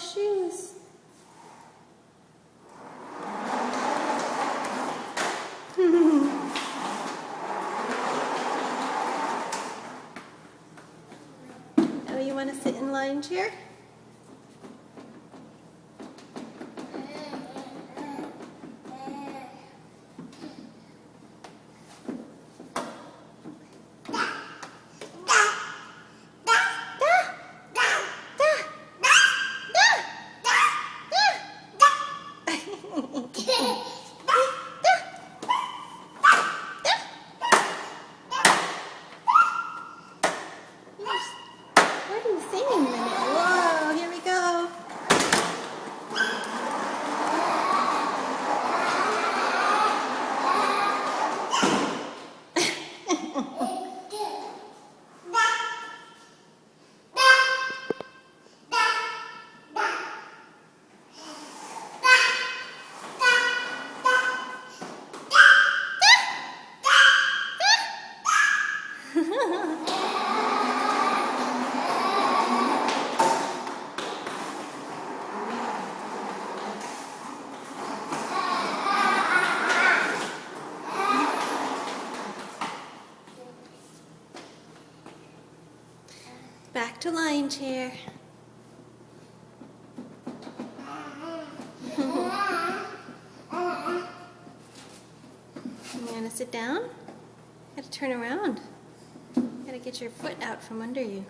Mama's shoes. Oh, you want to sit in lion chair? What are you singing, Minute? Whoa, here we go. Back to lion chair. You want to sit down? Got to turn around. Got to get your foot out from under you.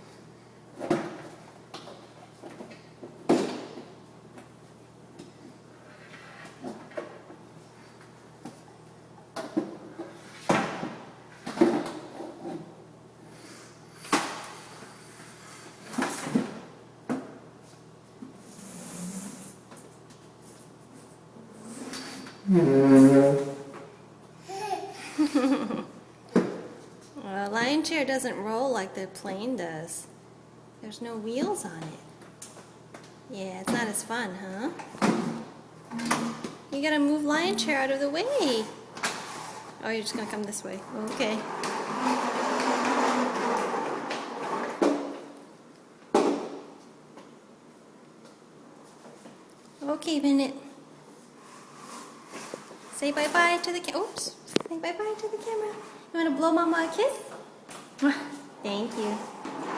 Well, a lion chair doesn't roll like the plane does. There's no wheels on it. Yeah, it's not as fun, huh? You gotta move lion chair out of the way. Oh, you're just gonna come this way. Okay. Okay, Minute. Say bye-bye to the Oops. Say bye-bye to the camera. You want to blow Mama a kiss? Thank you.